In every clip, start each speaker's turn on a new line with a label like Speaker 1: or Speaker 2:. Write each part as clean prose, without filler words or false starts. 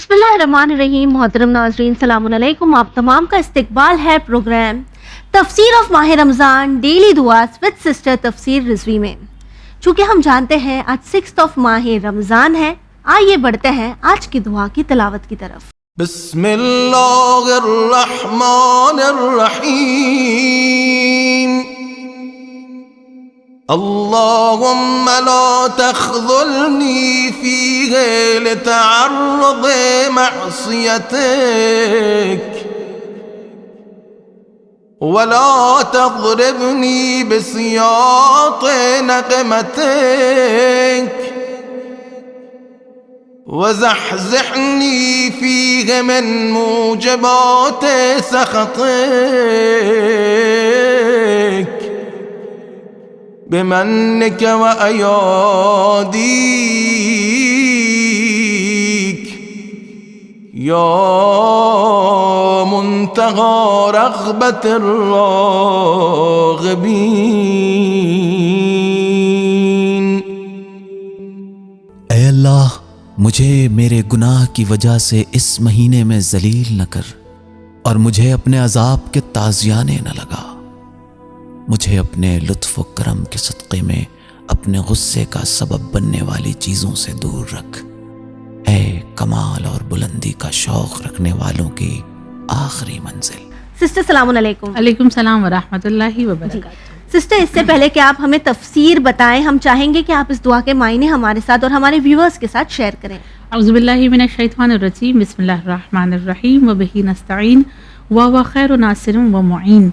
Speaker 1: بسم اللہ الرحمن الرحیم. محترم ناظرین السلام علیکم. آپ تمام کا استقبال ہے پروگرام تفسیر آف ماہ رمضان ڈیلی دعاز وتھ سسٹر تفسیر رضوی میں. چونکہ ہم جانتے ہیں آج 6 ماہ رمضان ہے، آئیے بڑھتے ہیں آج کی دعا کی تلاوت کی طرف.
Speaker 2: بسم اللہ الرحمن الرحیم. اللهم لا تخذلني فيه لتعرض معصيتك ولا تضربني بسياط نقمتك وزحزحني فيه من موجبات سخطك بمنك وأياديك يا منتهى رغبة الراغبين.
Speaker 3: اے اللہ، مجھے میرے گناہ کی وجہ سے اس مہینے میں ذلیل نہ کر اور مجھے اپنے عذاب کے تازیانے نہ لگا. مجھے اپنے لطف و کرم کے صدقے میں اپنے غصے کا سبب بننے والی چیزوں سے دور رکھ. اے کمال اور بلندی کا شوق رکھنے والوں کی آخری منزل.
Speaker 1: سسٹر السلام علیکم.
Speaker 4: علیکم السلام ورحمۃ اللہ وبرکاتہ.
Speaker 1: سسٹر اس سے پہلے کہ آپ ہمیں تفسیر بتائیں، ہم چاہیں گے کہ آپ اس دعا کے معنی ہمارے ساتھ اور ہمارے ویورز کے ساتھ شیئر کریں.
Speaker 4: اعوذ باللہ من الشیطان الرجیم. بسم اللہ الرحمن الرحیم. وبہ نستعین وہو خیر ناصر و معین.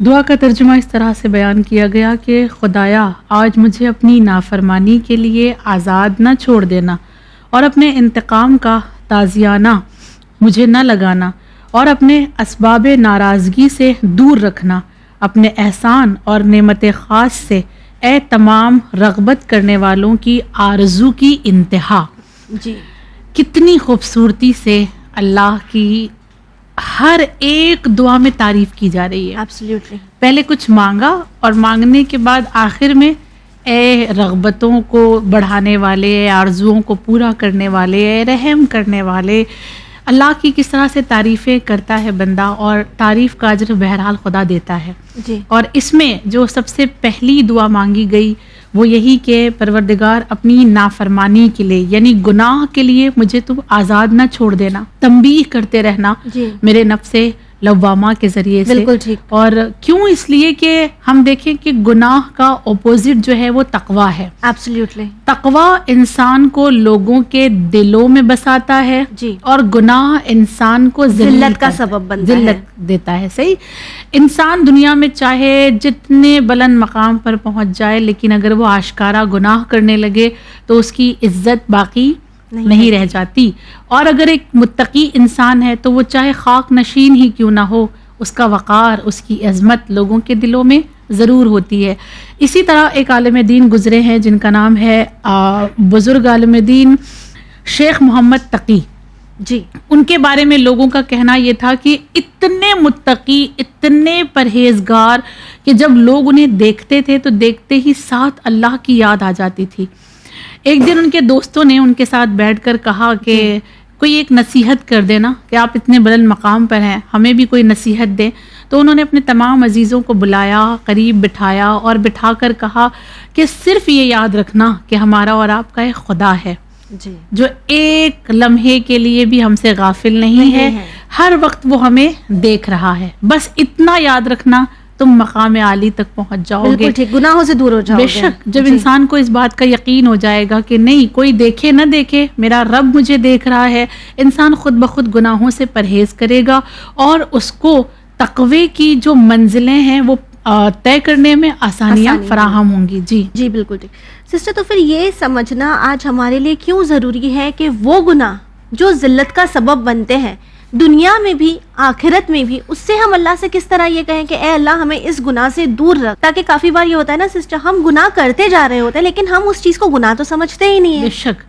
Speaker 4: دعا کا ترجمہ اس طرح سے بیان کیا گیا کہ خدایا آج مجھے اپنی نافرمانی کے لیے آزاد نہ چھوڑ دینا اور اپنے انتقام کا تازیانہ مجھے نہ لگانا اور اپنے اسباب ناراضگی سے دور رکھنا. اپنے احسان اور نعمت خاص سے اے تمام رغبت کرنے والوں کی آرزو کی انتہا.
Speaker 1: جی
Speaker 4: کتنی خوبصورتی سے اللہ کی ہر ایک دعا میں تعریف کی جا رہی ہے.
Speaker 1: ایبسلیوٹلی.
Speaker 4: پہلے کچھ مانگا اور مانگنے کے بعد آخر میں اے رغبتوں کو بڑھانے والے، اے آرزوؤں کو پورا کرنے والے، اے رحم کرنے والے. اللہ کی کس طرح سے تعریفیں کرتا ہے بندہ، اور تعریف کا اجر بہرحال خدا دیتا ہے.
Speaker 1: جی
Speaker 4: اور اس میں جو سب سے پہلی دعا مانگی گئی وہ یہی کہ پروردگار اپنی نافرمانی کے لیے یعنی گناہ کے لیے مجھے تو آزاد نہ چھوڑ دینا، تنبیہ کرتے رہنا
Speaker 1: جی
Speaker 4: میرے نفس لوامہ کے ذریعے سے.
Speaker 1: بالکل ٹھیک.
Speaker 4: اور کیوں؟ اس لیے کہ ہم دیکھیں کہ گناہ کا اپوزٹ جو ہے وہ تقویٰ ہے.
Speaker 1: ایبسلیوٹلی.
Speaker 4: تقویٰ انسان کو لوگوں کے دلوں میں بساتا ہے
Speaker 1: جی.
Speaker 4: اور گناہ انسان کو
Speaker 1: ذلت کا سبب بنتا ہے،
Speaker 4: ذلت دیتا ہے. صحیح. انسان دنیا میں چاہے جتنے بلند مقام پر پہنچ جائے لیکن اگر وہ آشکارا گناہ کرنے لگے تو اس کی عزت باقی نہیں رہ جاتی. اور اگر ایک متقی انسان ہے تو وہ چاہے خاک نشین ہی کیوں نہ ہو، اس کا وقار، اس کی عظمت لوگوں کے دلوں میں ضرور ہوتی ہے. اسی طرح ایک عالم دین گزرے ہیں جن کا نام ہے بزرگ عالم دین شیخ محمد تقی.
Speaker 1: جی
Speaker 4: ان کے بارے میں لوگوں کا کہنا یہ تھا کہ اتنے متقی، اتنے پرہیزگار کہ جب لوگ انہیں دیکھتے تھے تو دیکھتے ہی ساتھ اللہ کی یاد آ جاتی تھی. ایک دن ان کے دوستوں نے ان کے ساتھ بیٹھ کر کہا کہ کوئی ایک نصیحت کر دینا کہ آپ اتنے بلند مقام پر ہیں، ہمیں بھی کوئی نصیحت دیں. تو انہوں نے اپنے تمام عزیزوں کو بلایا، قریب بٹھایا اور بٹھا کر کہا کہ صرف یہ یاد رکھنا کہ ہمارا اور آپ کا ایک خدا ہے
Speaker 1: جی
Speaker 4: جو ایک لمحے کے لیے بھی ہم سے غافل نہیں ہے، ہر وقت وہ ہمیں دیکھ رہا ہے. بس اتنا یاد رکھنا، تم مقام عالی تک پہنچ جاؤ گے.
Speaker 1: بالکل ٹھیک. گناہوں سے دور ہو جاؤ گے.
Speaker 4: بے شک جب انسان کو اس بات کا یقین ہو جائے گا کہ نہیں، کوئی دیکھے نہ دیکھے میرا رب مجھے دیکھ رہا ہے، انسان خود بخود گناہوں سے پرہیز کرے گا اور اس کو تقوی کی جو منزلیں ہیں وہ طے کرنے میں آسانیاں فراہم ہوں گی. جی
Speaker 1: جی بالکل ٹھیک. سسٹر تو پھر یہ سمجھنا آج ہمارے لیے کیوں ضروری ہے کہ وہ گناہ جو ذلت کا سبب بنتے ہیں دنیا میں بھی آخرت میں بھی، اس سے ہم اللہ سے کس طرح یہ کہیں کہ اے اللہ ہمیں اس گناہ سے دور رکھ. تاکہ کافی بار یہ ہوتا ہے نا سسٹر، ہم گناہ کرتے جا رہے ہوتے ہیں لیکن ہم اس چیز کو گناہ تو سمجھتے ہی نہیں ہیں.
Speaker 4: بے شک.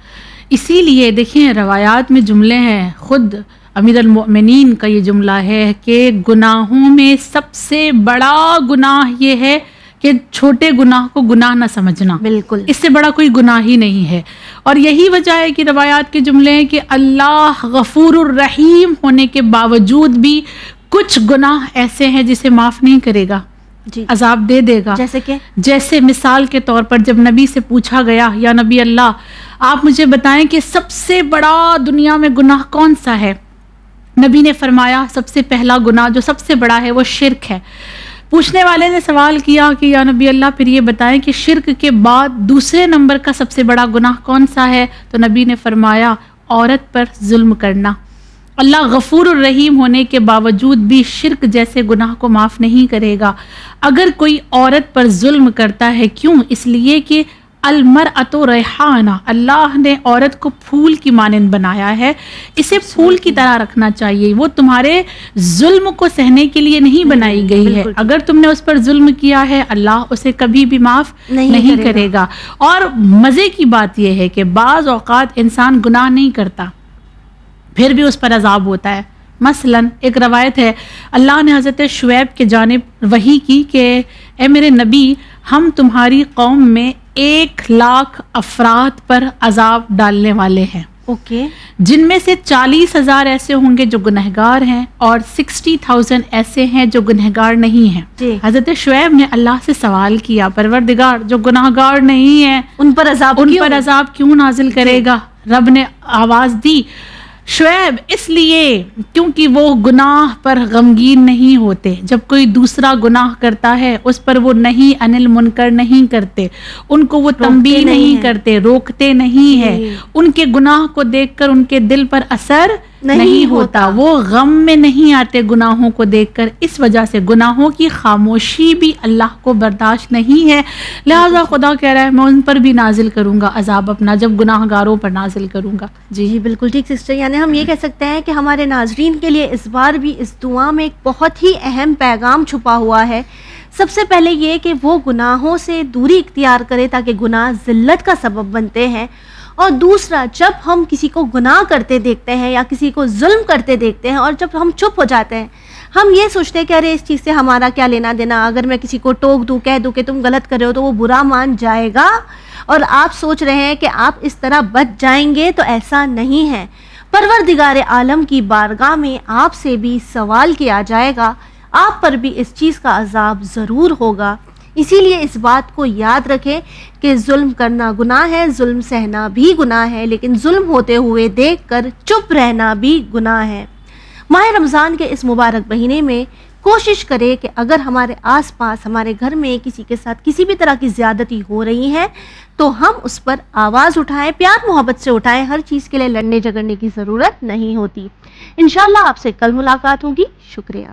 Speaker 4: اسی لیے دیکھیں روایات میں جملے ہیں، خود امیر المؤمنین کا یہ جملہ ہے کہ گناہوں میں سب سے بڑا گناہ یہ ہے کہ چھوٹے گناہ کو گناہ نہ سمجھنا،
Speaker 1: بالکل
Speaker 4: اس سے بڑا کوئی گناہ ہی نہیں ہے. اور یہی وجہ ہے کہ روایات کے جملے ہیں کہ اللہ غفور الرحیم ہونے کے باوجود بھی کچھ گناہ ایسے ہیں جسے معاف نہیں کرے گا،
Speaker 1: جی.
Speaker 4: عذاب دے دے گا.
Speaker 1: جیسے کہ
Speaker 4: جیسے مثال کے طور پر جب نبی سے پوچھا گیا یا نبی اللہ آپ مجھے بتائیں کہ سب سے بڑا دنیا میں گناہ کون سا ہے، نبی نے فرمایا سب سے پہلا گناہ جو سب سے بڑا ہے وہ شرک ہے. پوچھنے والے نے سوال کیا کہ یا نبی اللہ پھر یہ بتائیں کہ شرک کے بعد دوسرے نمبر کا سب سے بڑا گناہ کون سا ہے، تو نبی نے فرمایا عورت پر ظلم کرنا. اللہ غفور الرحیم ہونے کے باوجود بھی شرک جیسے گناہ کو معاف نہیں کرے گا. اگر کوئی عورت پر ظلم کرتا ہے، کیوں؟ اس لیے کہ المرأۃ ریحانہ، اللہ نے عورت کو پھول کی مانند بنایا ہے، اسے پھول کی طرح رکھنا چاہیے. وہ تمہارے ظلم کو سہنے کے لیے نہیں بنائی گئی ہے. اگر تم نے اس پر ظلم کیا ہے اللہ اسے کبھی بھی معاف نہیں کرے گا. اور مزے کی بات یہ ہے کہ بعض اوقات انسان گناہ نہیں کرتا پھر بھی اس پر عذاب ہوتا ہے. مثلا ایک روایت ہے اللہ نے حضرت شعیب کے جانب وحی کی کہ اے میرے نبی ہم تمہاری قوم میں 1,00,000 افراد پر عذاب ڈالنے والے ہیں،
Speaker 1: اوکے،
Speaker 4: جن میں سے 40,000 ایسے ہوں گے جو گنہگار ہیں اور 60,000 ایسے ہیں جو گنہگار نہیں ہیں.
Speaker 1: جی.
Speaker 4: حضرت شعیب نے اللہ سے سوال کیا پروردگار جو گنہگار نہیں ہیں
Speaker 1: ان پر عذاب
Speaker 4: کیوں نازل کرے گا؟ رب نے آواز دی شعیب اس لیے کیونکہ وہ گناہ پر غمگین نہیں ہوتے. جب کوئی دوسرا گناہ کرتا ہے اس پر وہ نہیں انل منکر نہیں کرتے، ان کو وہ تنبیہ نہیں کرتے، روکتے نہیں ہیں. ان کے گناہ کو دیکھ کر ان کے دل پر اثر نہیں ہوتا، وہ غم میں نہیں آتے گناہوں کو دیکھ کر. اس وجہ سے گناہوں کی خاموشی بھی اللہ کو برداشت نہیں ہے، لہذا خدا کہہ رہا ہے میں ان پر بھی نازل کروں گا عذاب اپنا جب گناہ گاروں پر نازل کروں گا.
Speaker 1: جی بالکل ٹھیک سسٹر. یعنی ہم یہ کہہ سکتے ہیں کہ ہمارے ناظرین کے لیے اس بار بھی اس دعا میں ایک بہت ہی اہم پیغام چھپا ہوا ہے. سب سے پہلے یہ کہ وہ گناہوں سے دوری اختیار کرے تاکہ گناہ ذلت کا سبب بنتے ہیں. اور دوسرا جب ہم کسی کو گناہ کرتے دیکھتے ہیں یا کسی کو ظلم کرتے دیکھتے ہیں اور جب ہم چپ ہو جاتے ہیں، ہم یہ سوچتے ہیں کہ ارے اس چیز سے ہمارا کیا لینا دینا، اگر میں کسی کو ٹوک دوں کہہ دوں کہ تم غلط کر رہے ہو تو وہ برا مان جائے گا اور آپ سوچ رہے ہیں کہ آپ اس طرح بچ جائیں گے، تو ایسا نہیں ہے. پروردگار عالم کی بارگاہ میں آپ سے بھی سوال کیا جائے گا، آپ پر بھی اس چیز کا عذاب ضرور ہوگا. اسی لیے اس بات کو یاد رکھیں کہ ظلم کرنا گناہ ہے، ظلم سہنا بھی گناہ ہے، لیکن ظلم ہوتے ہوئے دیکھ کر چپ رہنا بھی گناہ ہے. ماہ رمضان کے اس مبارک مہینے میں کوشش کرے کہ اگر ہمارے آس پاس ہمارے گھر میں کسی کے ساتھ کسی بھی طرح کی زیادتی ہو رہی ہے تو ہم اس پر آواز اٹھائیں، پیار محبت سے اٹھائیں. ہر چیز کے لیے لڑنے جھگڑنے کی ضرورت نہیں ہوتی. انشاءاللہ آپ سے کل ملاقات ہوگی. شکریہ.